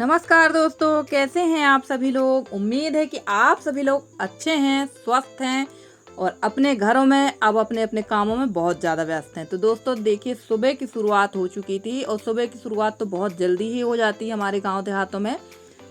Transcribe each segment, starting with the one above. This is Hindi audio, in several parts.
नमस्कार दोस्तों, कैसे हैं आप सभी लोग। उम्मीद है कि आप सभी लोग अच्छे हैं, स्वस्थ हैं और अपने घरों में अब अपने अपने कामों में बहुत ज़्यादा व्यस्त हैं। तो दोस्तों देखिए, सुबह की शुरुआत हो चुकी थी और सुबह की शुरुआत तो बहुत जल्दी ही हो जाती है हमारे गांव देहातों में।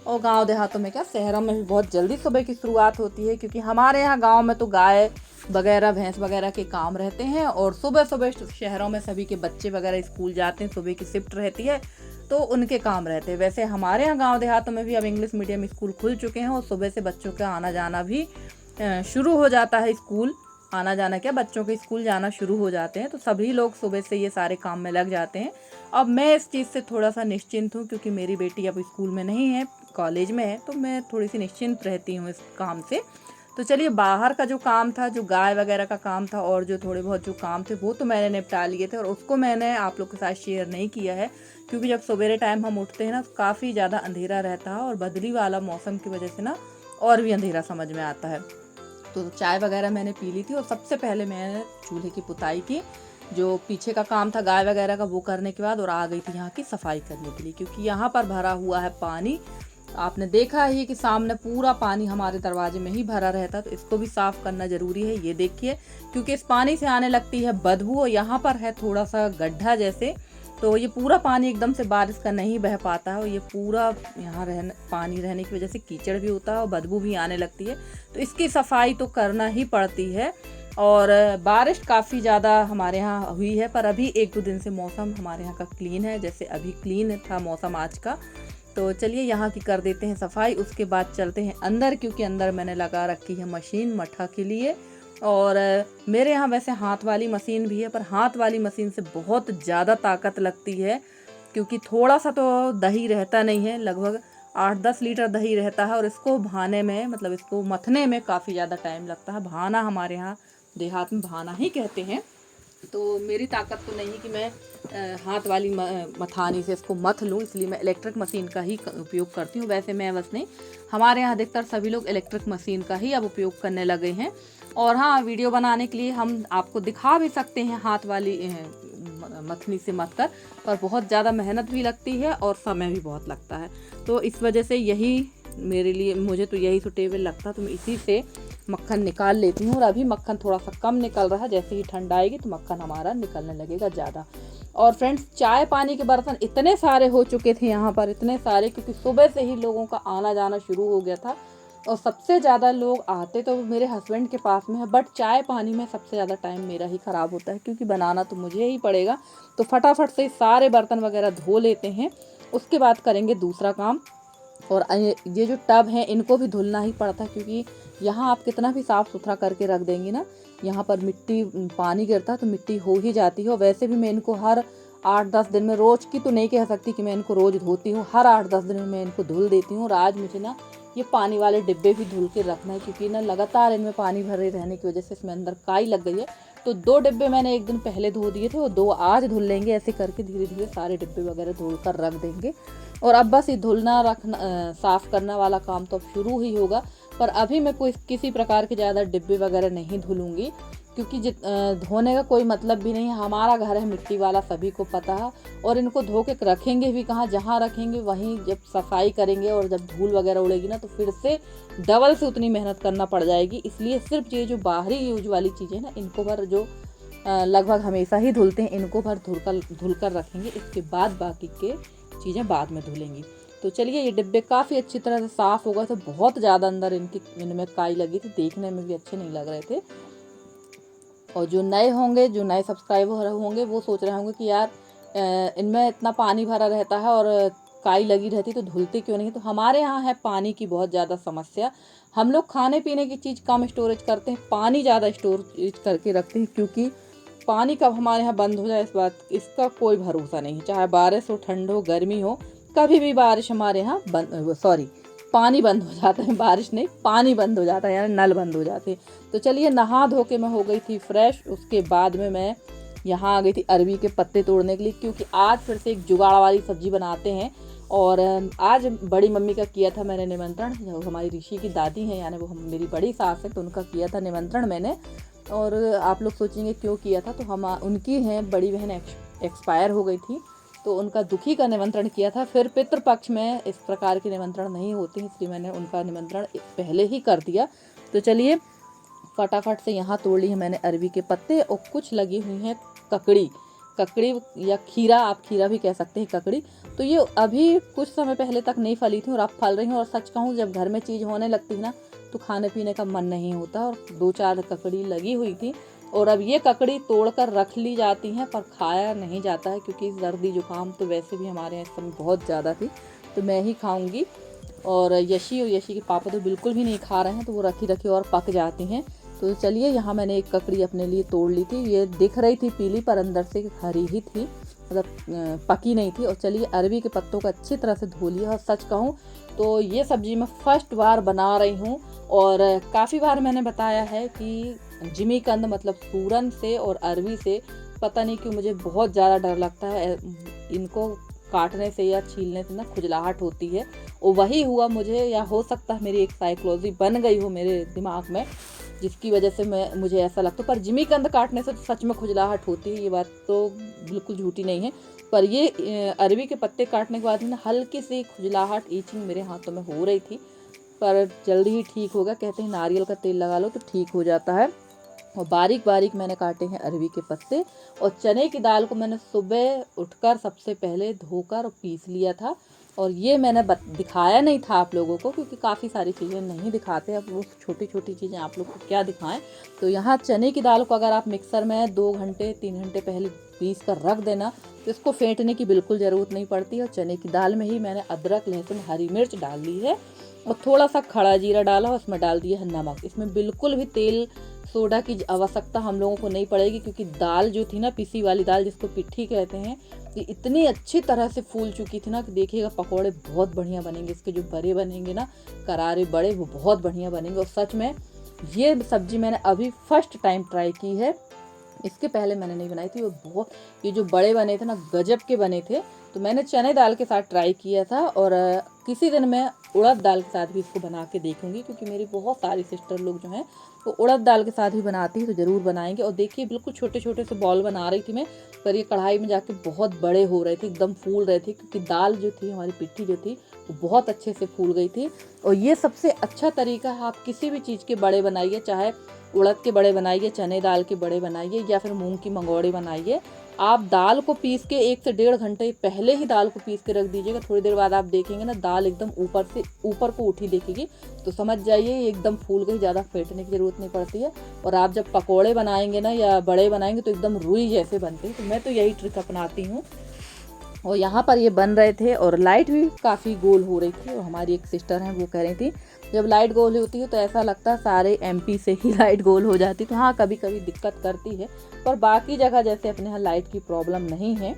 और गांव देहातों में क्या, शहरों में भी बहुत जल्दी सुबह की शुरुआत होती है, क्योंकि हमारे यहाँ गांव में तो गाय वगैरह भैंस वगैरह के काम रहते हैं और सुबह सुबह शहरों में सभी के बच्चे वगैरह स्कूल जाते हैं, सुबह की शिफ्ट रहती है तो उनके काम रहते हैं। वैसे हमारे यहाँ गांव देहातों में भी अब इंग्लिश मीडियम स्कूल खुल चुके हैं और सुबह से बच्चों का आना जाना भी शुरू हो जाता है। स्कूल आना जाना क्या, बच्चों के स्कूल जाना शुरू हो जाते हैं, तो सभी लोग सुबह से ये सारे काम में लग जाते हैं। अब मैं इस चीज़ से थोड़ा सा निश्चिंत हूँ, क्योंकि मेरी बेटी अब स्कूल में नहीं है, कॉलेज में है, तो मैं थोड़ी सी निश्चिंत रहती हूँ इस काम से। तो चलिए, बाहर का जो काम था, जो गाय वगैरह का काम था और जो थोड़े बहुत जो काम थे, वो तो मैंने निपटा लिए थे और उसको मैंने आप लोग के साथ शेयर नहीं किया है, क्योंकि जब सवेरे टाइम हम उठते हैं ना, तो काफ़ी ज़्यादा अंधेरा रहता है और बदली वाला मौसम की वजह से ना और भी अंधेरा समझ में आता है। तो चाय वगैरह मैंने पी ली थी और सबसे पहले मैंने चूल्हे की पुताई की, जो पीछे का काम था गाय वगैरह का, वो करने के बाद और आ गई थी यहाँ की सफाई करने के लिए, क्योंकि यहाँ पर भरा हुआ है पानी। आपने देखा ही कि सामने पूरा पानी हमारे दरवाजे में ही भरा रहता है, तो इसको भी साफ करना जरूरी है। ये देखिए, क्योंकि इस पानी से आने लगती है बदबू और यहाँ पर है थोड़ा सा गड्ढा जैसे, तो ये पूरा पानी एकदम से बारिश का नहीं बह पाता है और ये पूरा यहाँ पानी रहने की वजह से कीचड़ भी होता है और बदबू भी आने लगती है, तो इसकी सफाई तो करना ही पड़ती है। और बारिश काफ़ी ज़्यादा हमारे यहाँ हुई है, पर अभी एक दो दिन से मौसम हमारे यहाँ का क्लीन है, जैसे अभी क्लीन था मौसम आज का। तो चलिए यहाँ की कर देते हैं सफाई, उसके बाद चलते हैं अंदर, क्योंकि अंदर मैंने लगा रखी है मशीन मट्ठा के लिए। और मेरे यहाँ वैसे हाथ वाली मशीन भी है, पर हाथ वाली मशीन से बहुत ज़्यादा ताकत लगती है, क्योंकि थोड़ा सा तो दही रहता नहीं है, लगभग 8-10 लीटर दही रहता है और इसको भाने में, मतलब इसको मथने में काफ़ी ज़्यादा टाइम लगता है। भाना हमारे यहाँ देहात में भाना ही कहते हैं। तो मेरी ताकत तो नहीं कि मैं हाथ वाली मथानी से इसको मथ लूँ, इसलिए मैं इलेक्ट्रिक मशीन का ही उपयोग करती हूँ। वैसे मैं बस नहीं, हमारे यहाँ अधिकतर सभी लोग इलेक्ट्रिक मशीन का ही अब उपयोग करने लगे हैं। और हाँ, वीडियो बनाने के लिए हम आपको दिखा भी सकते हैं हाथ वाली मथनी से मथ कर, पर बहुत ज़्यादा मेहनत भी लगती है और समय भी बहुत लगता है। तो इस वजह से यही मेरे लिए, मुझे तो यही सुटेबल लगता है, तो मैं इसी से मक्खन निकाल लेती हूँ। और अभी मक्खन थोड़ा सा कम निकल रहा है, जैसे ही ठंड आएगी तो मक्खन हमारा निकलने लगेगा ज़्यादा। और फ्रेंड्स, चाय पानी के बर्तन इतने सारे हो चुके थे यहाँ पर, इतने सारे, क्योंकि सुबह से ही लोगों का आना जाना शुरू हो गया था और सबसे ज़्यादा लोग आते तो मेरे हस्बैंड के पास में है, बट चाय पानी में सबसे ज़्यादा टाइम मेरा ही ख़राब होता है, क्योंकि बनाना तो मुझे ही पड़ेगा। तो फटाफट से सारे बर्तन वगैरह धो लेते हैं, उसके बाद करेंगे दूसरा काम। और ये जो टब हैं, इनको भी धुलना ही पड़ता है, क्योंकि यहाँ आप कितना भी साफ़ सुथरा करके रख देंगी ना, यहाँ पर मिट्टी, पानी गिरता है तो मिट्टी हो ही जाती है। और वैसे भी मैं इनको हर 8-10 दिन में, रोज़ की तो नहीं कह सकती कि मैं इनको रोज़ धोती हूँ, हर 8-10 दिन में मैं इनको धुल देती हूँ। और आज मुझे ना ये पानी वाले डिब्बे भी धुल के रखना है, क्योंकि ना लगातार इनमें पानी भरे रहने की वजह से इसमें अंदर काई लग गई है। तो 2 डिब्बे मैंने एक दिन पहले धो दिए थे और 2 आज धुल लेंगे। ऐसे करके धीरे धीरे सारे डिब्बे वगैरह धुल कर रख देंगे। और अब बस ये धुलना रखना, साफ़ करना वाला काम तो अब शुरू ही होगा। पर अभी मैं कोई किसी प्रकार के ज़्यादा डिब्बे वगैरह नहीं धुलूँगी, क्योंकि धोने का कोई मतलब भी नहीं है। हमारा घर है मिट्टी वाला, सभी को पता है। और इनको धो के रखेंगे भी कहाँ, जहाँ रखेंगे वहीं जब सफाई करेंगे और जब धूल वगैरह उड़ेगी ना, तो फिर से डबल से उतनी मेहनत करना पड़ जाएगी। इसलिए सिर्फ ये जो बाहरी यूज वाली चीज़ें ना, इनको भर जो लगभग हमेशा ही धुलते हैं, इनको भर धुल कर रखेंगे। इसके बाद बाकी के चीज़ें बाद में धुलेंगी। तो चलिए, ये डिब्बे काफ़ी अच्छी तरह से साफ़ हो गए थे। बहुत ज़्यादा अंदर इनमें काई लगी थी, देखने में भी अच्छे नहीं लग रहे थे। और जो नए होंगे, जो नए सब्सक्राइबर होंगे, वो सोच रहे होंगे कि यार इनमें इतना पानी भरा रहता है और काई लगी रहती, तो धुलते क्यों नहीं। तो हमारे यहाँ है पानी की बहुत ज़्यादा समस्या। हम लोग खाने पीने की चीज़ कम स्टोरेज करते हैं, पानी ज़्यादा स्टोरेज करके रखते हैं, क्योंकि पानी कब हमारे यहाँ बंद हो जाए इसका कोई भरोसा नहीं। चाहे बारिश हो, ठंड हो, गर्मी हो, कभी भी बारिश हमारे यहाँ पानी बंद हो जाता है। बारिश नहीं, पानी बंद हो जाता है, यानी नल बंद हो जाते हैं। तो चलिए, नहा धो के मैं हो गई थी फ्रेश। उसके बाद में मैं यहाँ आ गई थी अरबी के पत्ते तोड़ने के लिए, क्योंकि आज फिर से एक जुगाड़ वाली सब्जी बनाते हैं। और आज बड़ी मम्मी का किया था मैंने निमंत्रण, जो हमारी ऋषि की दादी हैं, यानी वो मेरी बड़ी सास है, तो उनका किया था निमंत्रण मैंने। और आप लोग सोचेंगे क्यों किया था, तो हम उनकी हैं बड़ी बहन एक्सपायर हो गई थी, तो उनका दुखी का निमंत्रण किया था। फिर पितृपक्ष में इस प्रकार के निमंत्रण नहीं होते, इसलिए मैंने उनका निमंत्रण पहले ही कर दिया। तो चलिए फटाफट से यहाँ तोड़ ली है मैंने अरबी के पत्ते, और कुछ लगी हुई हैं ककड़ी या खीरा, आप खीरा भी कह सकते हैं, ककड़ी। तो ये अभी कुछ समय पहले तक नहीं फली थी और अब फल रही हैं। और सच कहूँ, जब घर में चीज़ होने लगती है ना तो खाने पीने का मन नहीं होता। और 2-4 ककड़ी लगी हुई थी, और अब ये ककड़ी तोड़कर रख ली जाती हैं, पर खाया नहीं जाता है, क्योंकि सर्दी जुकाम तो वैसे भी हमारे यहाँ इस समय बहुत ज़्यादा थी। तो मैं ही खाऊंगी, और यशी के पापा तो बिल्कुल भी नहीं खा रहे हैं, तो वो रखी और पक जाती हैं। तो चलिए यहाँ मैंने एक ककड़ी अपने लिए तोड़ ली थी। ये दिख रही थी पीली, पर अंदर से हरी ही थी, मतलब पकी नहीं थी। और चलिए अरबी के पत्तों को अच्छी तरह से धो लिया। और सच कहूँ तो ये सब्जी मैं फर्स्ट बार बना रही हूँ, और काफ़ी बार मैंने बताया है कि जिमीकंद मतलब सूरन से और अरबी से पता नहीं क्यों मुझे बहुत ज़्यादा डर लगता है। इनको काटने से या छीलने से ना खुजलाहट होती है, और वही हुआ मुझे, या हो सकता है मेरी एक साइकोलॉजी बन गई हो मेरे दिमाग में, जिसकी वजह से मुझे ऐसा लगता है। पर जिमीकंद काटने से तो सच में खुजलाहट होती है, ये बात तो बिल्कुल झूठी नहीं है। पर ये अरबी के पत्ते काटने के बाद ना हल्की सी खुजलाहट, ईचिंग मेरे हाथों में हो रही थी, पर जल्दी ही ठीक होगा। कहते हैं नारियल का तेल लगा लो तो ठीक हो जाता है। और बारीक बारीक मैंने काटे हैं अरबी के पत्ते। और चने की दाल को मैंने सुबह उठकर सबसे पहले धोकर और पीस लिया था। और ये मैंने दिखाया नहीं था आप लोगों को, क्योंकि काफ़ी सारी चीज़ें नहीं दिखाते। अब वो छोटी छोटी चीज़ें आप लोग को क्या दिखाएं। तो यहाँ चने की दाल को अगर आप मिक्सर में 2 घंटे 3 घंटे पहले पीस कर रख देना, तो इसको फेंटने की बिल्कुल ज़रूरत नहीं पड़ती। और चने की दाल में ही मैंने अदरक, लहसुन, हरी मिर्च डाल ली है, और थोड़ा सा खड़ा जीरा डाला, और उसमें डाल दिया है नमक। इसमें बिल्कुल भी तेल सोडा की आवश्यकता हम लोगों को नहीं पड़ेगी, क्योंकि दाल जो थी ना, पिसी वाली दाल जिसको पिट्ठी कहते हैं, ये इतनी अच्छी तरह से फूल चुकी थी ना कि देखिएगा पकौड़े बहुत बढ़िया बनेंगे। इसके जो बड़े बनेंगे ना, करारे बड़े, वो बहुत बढ़िया बनेंगे। और सच में ये सब्जी मैंने अभी फर्स्ट टाइम ट्राई की है, इसके पहले मैंने नहीं बनाई थी। ये जो बड़े बने थे ना, गजब के बने थे। तो मैंने चने दाल के साथ ट्राई किया था, और किसी दिन मैं उड़द दाल के साथ भी इसको बना के देखूंगी, क्योंकि मेरी बहुत सारी सिस्टर लोग जो हैं वो उड़द दाल के साथ भी बनाती है, तो ज़रूर बनाएंगे। और देखिए बिल्कुल छोटे छोटे से बॉल बना रही थी मैं, पर ये कढ़ाई में जाके बहुत बड़े हो रहे थे, एकदम फूल रहे थे, क्योंकि दाल जो थी, हमारी पिट्ठी जो थी, वो बहुत अच्छे से फूल गई थी। और ये सबसे अच्छा तरीका है, आप किसी भी चीज़ के बड़े बनाइए, चाहे उड़द के बड़े बनाइए, चने दाल के बड़े बनाइए, या फिर मूंग की मंगोड़े बनाइए। आप दाल को पीस के 1 से 1.5 घंटे पहले ही दाल को पीस के रख दीजिएगा। थोड़ी देर बाद आप देखेंगे ना, दाल एकदम ऊपर को उठी दिखेगी, तो समझ जाइए ये एकदम फूल गई, ज़्यादा फेंटने की ज़रूरत नहीं पड़ती है। और आप जब पकोड़े बनाएंगे ना या बड़े बनाएंगे तो एकदम रुई जैसे बनते हैं। तो मैं तो यही ट्रिक अपनाती हूँ। और यहाँ पर ये बन रहे थे, और लाइट भी काफ़ी गोल हो रही थी। और हमारी एक सिस्टर हैं, वो कह रही थी जब लाइट गोल होती है तो ऐसा लगता है सारे एमपी से ही लाइट गोल हो जाती। तो हाँ, कभी कभी दिक्कत करती है, पर बाकी जगह जैसे अपने यहाँ लाइट की प्रॉब्लम नहीं है।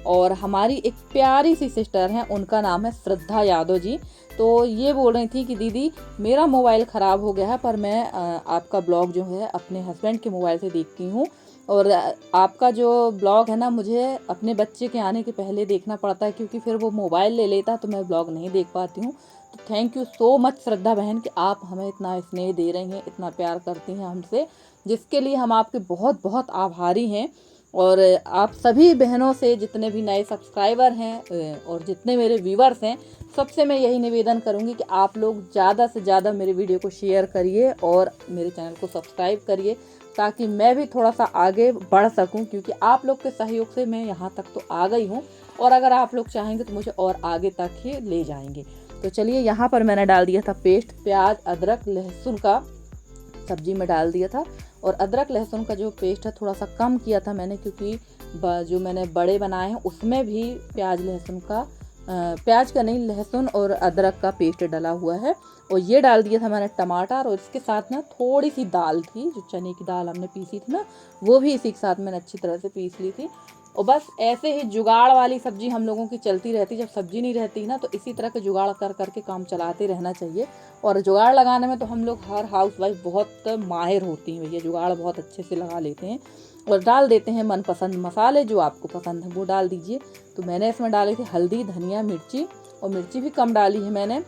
और हमारी एक प्यारी सी सिस्टर हैं, उनका नाम है श्रद्धा यादव जी। तो ये बोल रही थी कि दीदी मेरा मोबाइल ख़राब हो गया है, पर मैं आपका ब्लॉग जो है अपने हस्बैंड के मोबाइल से देखती हूँ। और आपका जो ब्लॉग है ना, मुझे अपने बच्चे के आने के पहले देखना पड़ता है, क्योंकि फिर वो मोबाइल ले लेता है, तो मैं ब्लॉग नहीं देख पाती हूँ। तो थैंक यू सो मच श्रद्धा बहन, कि आप हमें इतना स्नेह दे रही हैं, इतना प्यार करती हैं हमसे, जिसके लिए हम आपके बहुत बहुत आभारी हैं। और आप सभी बहनों से, जितने भी नए सब्सक्राइबर हैं और जितने मेरे व्यूवर्स हैं, सबसे मैं यही निवेदन करूंगी कि आप लोग ज़्यादा से ज़्यादा मेरे वीडियो को शेयर करिए और मेरे चैनल को सब्सक्राइब करिए, ताकि मैं भी थोड़ा सा आगे बढ़ सकूं, क्योंकि आप लोग के सहयोग से मैं यहाँ तक तो आ गई हूँ, और अगर आप लोग चाहेंगे तो मुझे और आगे तक ही ले जाएंगे। तो चलिए यहाँ पर मैंने डाल दिया था पेस्ट, प्याज, अदरक, लहसुन का सब्जी में डाल दिया था। और अदरक लहसुन का जो पेस्ट है थोड़ा सा कम किया था मैंने, क्योंकि जो मैंने बड़े बनाए हैं उसमें भी प्याज का नहीं, लहसुन और अदरक का पेस्ट डाला हुआ है। और ये डाल दिया था मैंने टमाटर, और इसके साथ ना थोड़ी सी दाल थी, जो चने की दाल हमने पीसी थी ना, वो भी इसी के साथ मैंने अच्छी तरह से पीस ली थी। और बस ऐसे ही जुगाड़ वाली सब्जी हम लोगों की चलती रहती। जब सब्जी नहीं रहती ना, तो इसी तरह के जुगाड़ कर करके काम चलाते रहना चाहिए। और जुगाड़ लगाने में तो हम लोग, हर हाउस वाइफ बहुत माहिर होती हैं भैया, जुगाड़ बहुत अच्छे से लगा लेते हैं। और डाल देते हैं मनपसंद मसाले, जो आपको पसंद है वो डाल दीजिए। तो मैंने इसमें डाले थे हल्दी, धनिया, मिर्ची, और मिर्ची भी कम डाली है मैंने।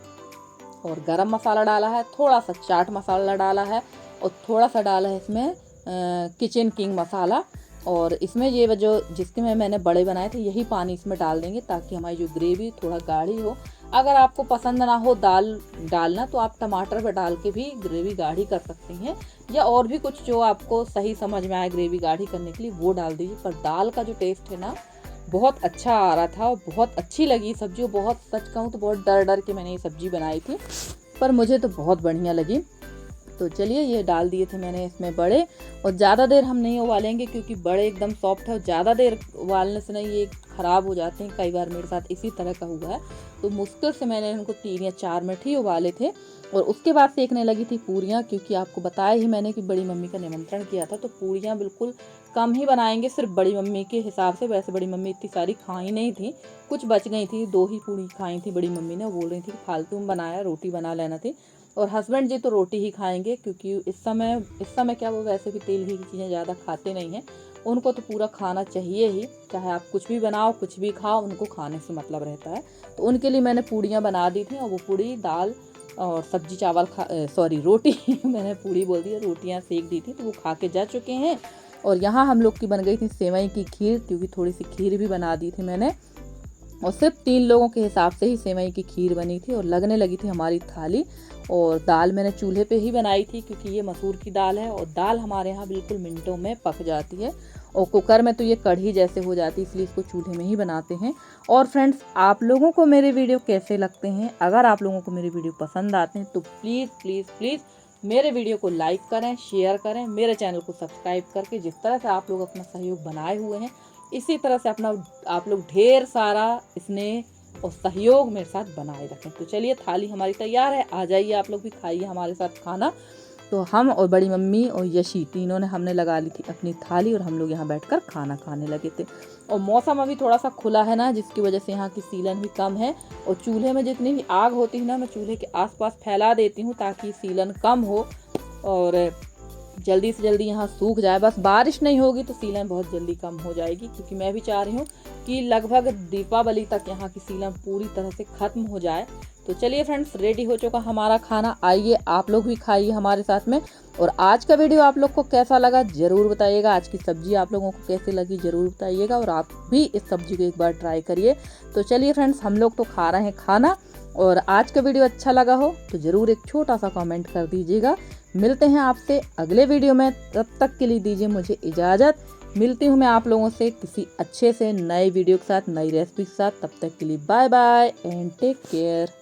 और गरम मसाला डाला है, थोड़ा सा चाट मसाला डाला है, और थोड़ा सा डाला है इसमें किचन किंग मसाला। और इसमें ये जो जिसके में मैंने बड़े बनाए थे यही पानी इसमें डाल देंगे ताकि हमारी जो ग्रेवी थोड़ा गाढ़ी हो। अगर आपको पसंद ना हो दाल डालना तो आप टमाटर पर डाल के भी ग्रेवी गाढ़ी कर सकती हैं, या और भी कुछ जो आपको सही समझ में आए ग्रेवी गाढ़ी करने के लिए वो डाल दीजिए। पर दाल का जो टेस्ट है ना बहुत अच्छा आ रहा था और बहुत अच्छी लगी सब्जी। बहुत सच कहूँ तो बहुत डर डर के मैंने ये सब्जी बनाई थी, पर मुझे तो बहुत बढ़िया लगी। तो चलिए ये डाल दिए थे मैंने इसमें बड़े, और ज़्यादा देर हम नहीं उबालेंगे क्योंकि बड़े एकदम सॉफ्ट है और ज़्यादा देर उबालने से नहीं ये ख़राब हो जाते हैं। कई बार मेरे साथ इसी तरह का हुआ है। तो मुश्किल से मैंने इनको 3 या 4 मिनट ही उबाले थे और उसके बाद सेकने लगी थी पूरियाँ, क्योंकि आपको बताया ही मैंने कि बड़ी मम्मी का निमंत्रण किया था। तो पूरियाँ बिल्कुल कम ही बनाएंगे, सिर्फ बड़ी मम्मी के हिसाब से। वैसे बड़ी मम्मी इतनी सारी खाई नहीं थी, कुछ बच गई थी, 2 ही पूरी खाई थी बड़ी मम्मी ने। वो बोल रही थी कि फालतू में बनाया, रोटी बना लेना थी। और हस्बैंड जी तो रोटी ही खाएंगे क्योंकि इस समय क्या वो वैसे भी तेल की चीज़ें ज़्यादा खाते नहीं हैं। उनको तो पूरा खाना चाहिए ही, चाहे आप कुछ भी बनाओ कुछ भी खाओ, उनको खाने से मतलब रहता है। तो उनके लिए मैंने पूड़ियाँ बना दी थी और वो पूड़ी दाल और सब्जी चावल रोटी मैंने पूड़ी बोल दी, रोटियाँ सेक दी थी तो वो खा के जा चुके हैं। और यहाँ हम लोग की बन गई थी सेवई की खीर, क्योंकि थोड़ी सी खीर भी बना दी थी मैंने, और सिर्फ 3 लोगों के हिसाब से ही सेवई की खीर बनी थी। और लगने लगी थी हमारी थाली। और दाल मैंने चूल्हे पे ही बनाई थी क्योंकि ये मसूर की दाल है और दाल हमारे यहाँ बिल्कुल मिनटों में पक जाती है, और कुकर में तो ये कढ़ी जैसे हो जाती है, इसलिए इसको चूल्हे में ही बनाते हैं। और फ्रेंड्स, आप लोगों को मेरे वीडियो कैसे लगते हैं? अगर आप लोगों को मेरे वीडियो पसंद आते हैं तो प्लीज़ प्लीज़ प्लीज़ मेरे वीडियो को लाइक करें, शेयर करें, मेरे चैनल को सब्सक्राइब करके। जिस तरह से आप लोग अपना सहयोग बनाए हुए हैं इसी तरह से अपना आप लोग ढेर सारा स्नेह और सहयोग मेरे साथ बनाए रखें। तो चलिए थाली हमारी तैयार है, आ जाइए आप लोग भी खाइए हमारे साथ खाना। तो हम और बड़ी मम्मी और यशी तीनों ने हमने लगा ली थी अपनी थाली और हम लोग यहाँ बैठकर खाना खाने लगे थे। और मौसम अभी थोड़ा सा खुला है ना, जिसकी वजह से यहाँ की सीलन भी कम है। और चूल्हे में जितनी भी आग होती है ना, मैं चूल्हे के आसपास फैला देती हूँ ताकि सीलन कम हो और जल्दी से जल्दी यहाँ सूख जाए। बस बारिश नहीं होगी तो सीलन बहुत जल्दी कम हो जाएगी, क्योंकि मैं भी चाह रही हूँ कि लगभग दीपावली तक यहाँ की सीलन पूरी तरह से ख़त्म हो जाए। तो चलिए फ्रेंड्स, रेडी हो चुका हमारा खाना, आइए आप लोग भी खाइए हमारे साथ में। और आज का वीडियो आप लोग को कैसा लगा ज़रूर बताइएगा। आज की सब्ज़ी आप लोगों को कैसी लगी ज़रूर बताइएगा, और आप भी इस सब्ज़ी को एक बार ट्राई करिए। तो चलिए फ्रेंड्स, हम लोग तो खा रहे हैं खाना, और आज का वीडियो अच्छा लगा हो तो ज़रूर एक छोटा सा कमेंट कर दीजिएगा। मिलते हैं आपसे अगले वीडियो में, तब तक के लिए दीजिए मुझे इजाज़त। मिलती हूँ मैं आप लोगों से किसी अच्छे से नए वीडियो के साथ, नई रेसिपी के साथ। तब तक के लिए bye bye and take care.